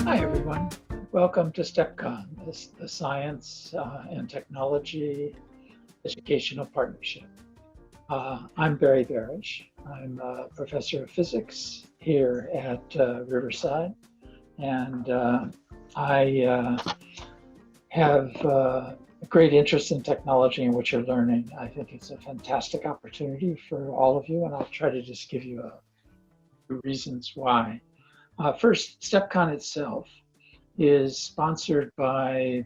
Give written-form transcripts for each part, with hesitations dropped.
Hi, everyone. Welcome to STEPCON, the Science and Technology Educational Partnership. I'm Barish. I'm a professor of physics here at Riverside, and I have a great interest in technology and what you're learning. I think it's a fantastic opportunity for all of you, and I'll try to just give you reasons why. First, STEPCON itself is sponsored by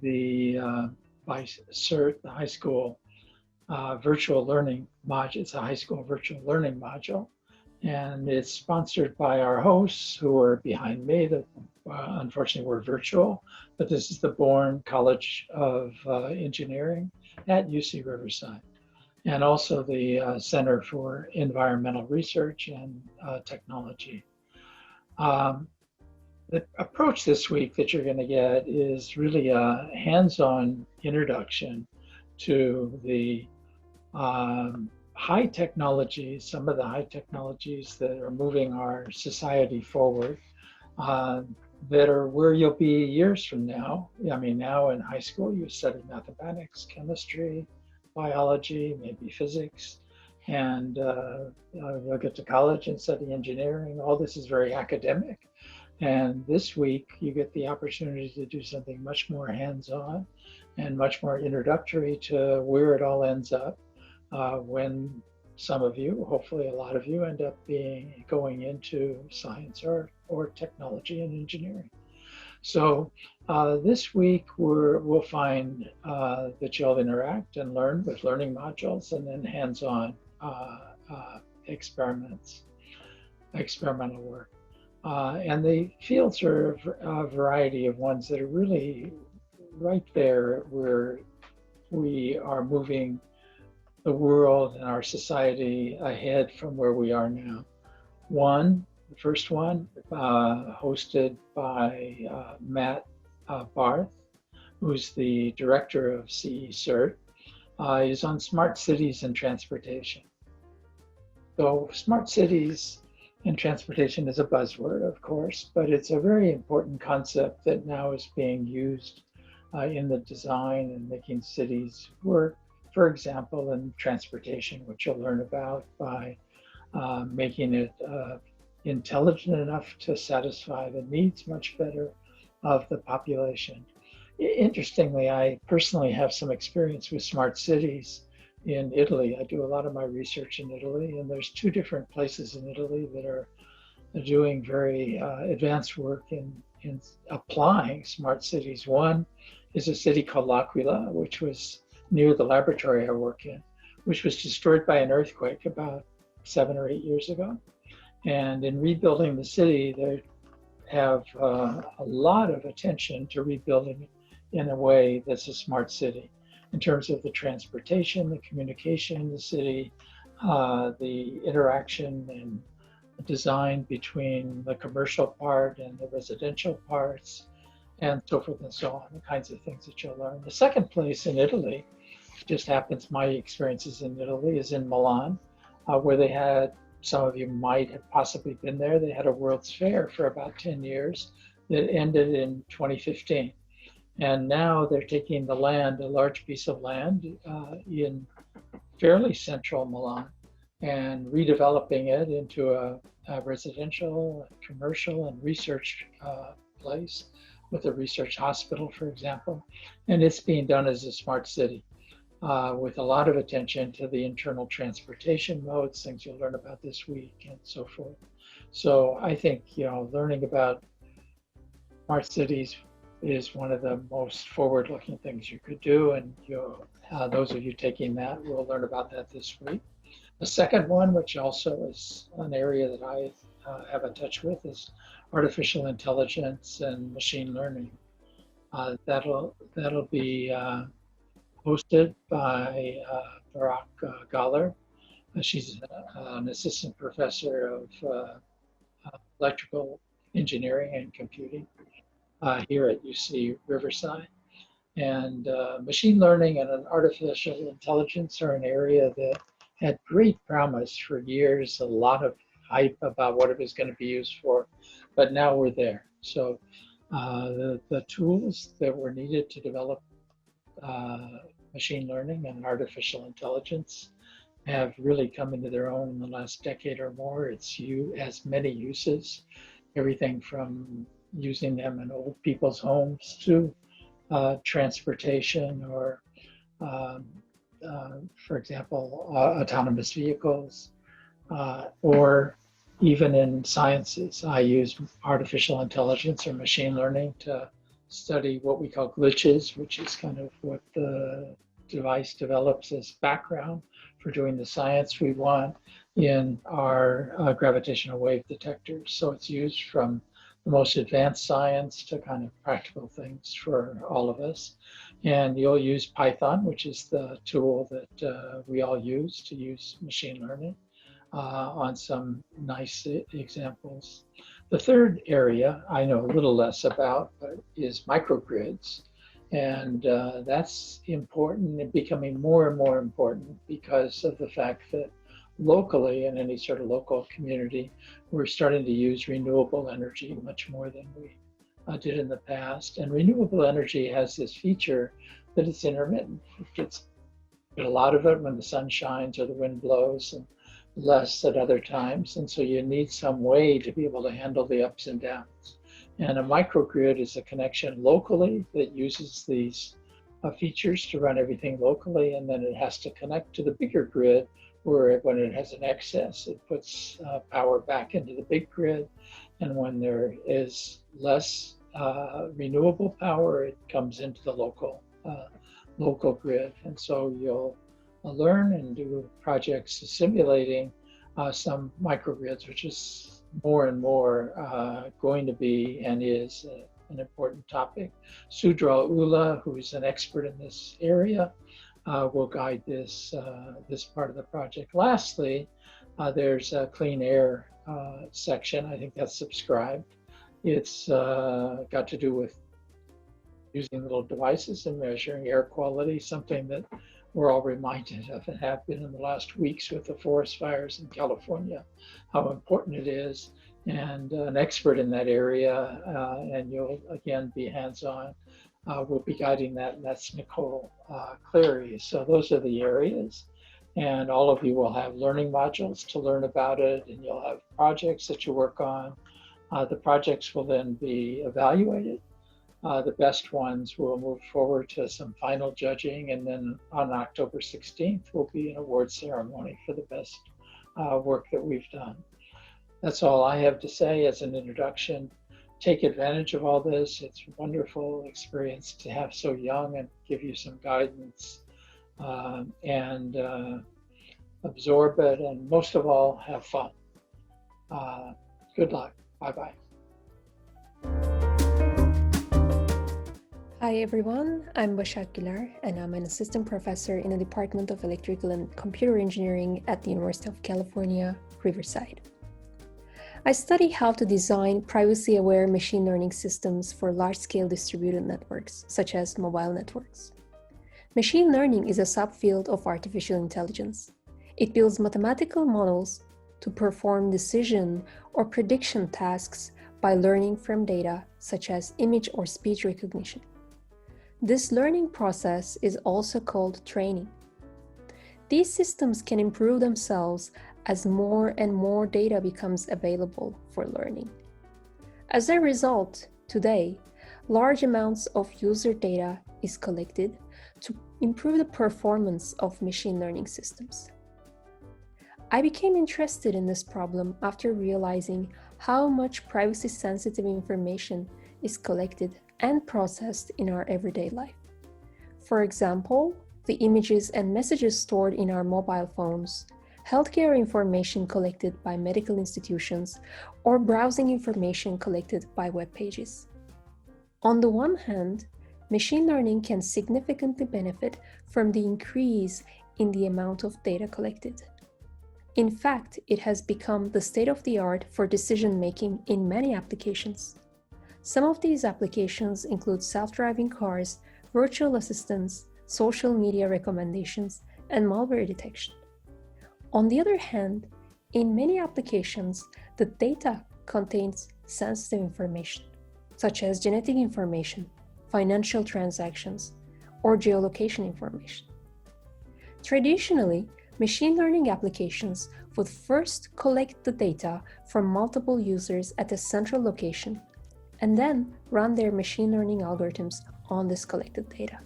by CERT, the high school virtual learning module. It's a high school virtual learning module, and it's sponsored by our hosts who are behind me. That unfortunately we're virtual, but this is the Bourne College of Engineering at UC Riverside, and also the Center for Environmental Research and Technology. The approach this week that you're going to get is really a hands-on introduction to the high technologies, some of the high technologies that are moving our society forward, that are where you'll be years from now. I mean, now in high school, you study mathematics, chemistry, biology, maybe physics, and you'll get to college and study engineering. All this is very academic. And this week, you get the opportunity to do something much more hands-on and much more introductory to where it all ends up when some of you, hopefully a lot of you, end up going into science or technology and engineering. So this week, we'll find that you'll interact and learn with learning modules and then hands-on experimental work. And the fields are a variety of ones that are really right there where we are moving the world and our society ahead from where we are now. The first one, hosted by Matt Barth, who's the director of CE-CERT, is on smart cities and transportation. So smart cities and transportation is a buzzword, of course, but it's a very important concept that now is being used in the design and making cities work. For example, in transportation, which you'll learn about by making it intelligent enough to satisfy the needs much better of the population. Interestingly, I personally have some experience with smart cities in Italy. I do a lot of my research in Italy, and there's two different places in Italy that are doing very advanced work in applying smart cities. One is a city called L'Aquila, which was near the laboratory I work in, which was destroyed by an earthquake about 7 or 8 years ago. And in rebuilding the city, they have a lot of attention to rebuilding it in a way that's a smart city, in terms of the transportation, the communication in the city, the interaction and design between the commercial part and the residential parts, and so forth and so on, the kinds of things that you'll learn. The second place in Italy, just happens, my experiences in Italy, is in Milan, where they had, some of you might have possibly been there, they had a World's Fair for about 10 years that ended in 2015. And now they're taking the land, a large piece of land in fairly central Milan, and redeveloping it into a residential, commercial, and research place with a research hospital, for example. And it's being done as a smart city with a lot of attention to the internal transportation modes, things you'll learn about this week, and so forth. So I think, learning about smart cities is one of the most forward-looking things you could do, and those of you taking that will learn about that this week. The second one, which also is an area that I have a touch with, is artificial intelligence and machine learning. That'll be hosted by Basak Guler. She's an assistant professor of electrical engineering and computing here at UC Riverside. And machine learning and artificial intelligence are an area that had great promise for years, a lot of hype about what it was going to be used for, but now we're there. So The tools that were needed to develop machine learning and artificial intelligence have really come into their own in the last decade or more. It's has many uses, everything from using them in old people's homes to transportation or, um, for example, autonomous vehicles, or even in sciences. I use artificial intelligence or machine learning to study what we call glitches, which is kind of what the device develops as background for doing the science we want in our gravitational wave detectors. So it's used from the most advanced science to kind of practical things for all of us. And you'll use Python, which is the tool that we all use to use machine learning on some nice examples. The third area I know a little less about is microgrids. And that's important and becoming more and more important because of the fact that locally, in any sort of local community, we're starting to use renewable energy much more than we did in the past. And renewable energy has this feature that it's intermittent. It gets a lot of it when the sun shines or the wind blows, and less at other times. And so you need some way to be able to handle the ups and downs. And a microgrid is a connection locally that uses these features to run everything locally, and then it has to connect to the bigger grid where when it has an excess, it puts power back into the big grid. And when there is less renewable power, it comes into the local grid. And so you'll learn and do projects simulating some microgrids, which is more and more going to be and is an important topic. Sudra Ula, who is an expert in this area, will guide this part of the project. Lastly, there's a clean air section. I think that's subscribed. It's got to do with using little devices and measuring air quality, something that we're all reminded of and have been in the last weeks with the forest fires in California, how important it is. And an expert in that area, and you'll again be hands-on, will be guiding that, and that's Nicole Cleary. So those are the areas. And all of you will have learning modules to learn about it, and you'll have projects that you work on. The projects will then be evaluated. The best ones will move forward to some final judging, and then on October 16th will be an award ceremony for the best work that we've done. That's all I have to say as an introduction. Take advantage of all this. It's a wonderful experience to have so young and give you some guidance, and absorb it, and most of all, have fun. Good luck. Bye-bye. Hi everyone, I'm Basak Guler, and I'm an assistant professor in the Department of Electrical and Computer Engineering at the University of California, Riverside. I study how to design privacy-aware machine learning systems for large-scale distributed networks, such as mobile networks. Machine learning is a subfield of artificial intelligence. It builds mathematical models to perform decision or prediction tasks by learning from data, such as image or speech recognition. This learning process is also called training. These systems can improve themselves as more and more data becomes available for learning. As a result, today, large amounts of user data is collected to improve the performance of machine learning systems. I became interested in this problem after realizing how much privacy-sensitive information is collected and processed in our everyday life. For example, the images and messages stored in our mobile phones, healthcare information collected by medical institutions, or browsing information collected by web pages. On the one hand, machine learning can significantly benefit from the increase in the amount of data collected. In fact, it has become the state-of-the-art for decision-making in many applications. Some of these applications include self-driving cars, virtual assistants, social media recommendations, and malware detection. On the other hand, in many applications, the data contains sensitive information, such as genetic information, financial transactions, or geolocation information. Traditionally, machine learning applications would first collect the data from multiple users at a central location and then run their machine learning algorithms on this collected data.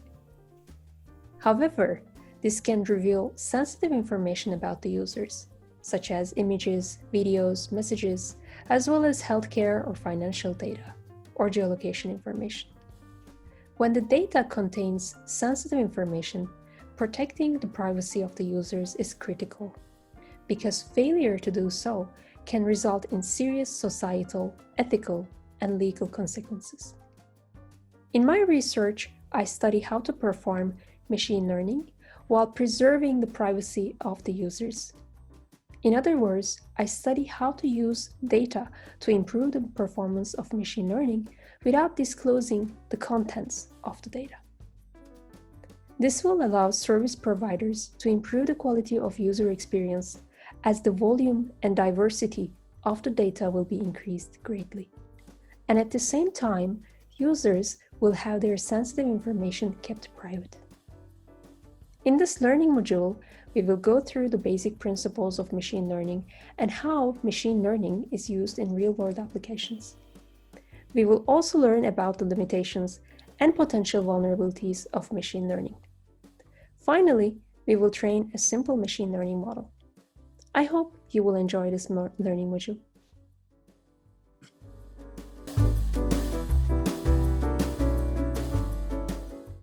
However, this can reveal sensitive information about the users, such as images, videos, messages, as well as healthcare or financial data, or geolocation information. When the data contains sensitive information, protecting the privacy of the users is critical, because failure to do so can result in serious societal, ethical, and legal consequences. In my research, I study how to perform machine learning while preserving the privacy of the users. In other words, I study how to use data to improve the performance of machine learning without disclosing the contents of the data. This will allow service providers to improve the quality of user experience as the volume and diversity of the data will be increased greatly. And at the same time, users will have their sensitive information kept private. In this learning module, we will go through the basic principles of machine learning and how machine learning is used in real-world applications. We will also learn about the limitations and potential vulnerabilities of machine learning. Finally, we will train a simple machine learning model. I hope you will enjoy this learning module.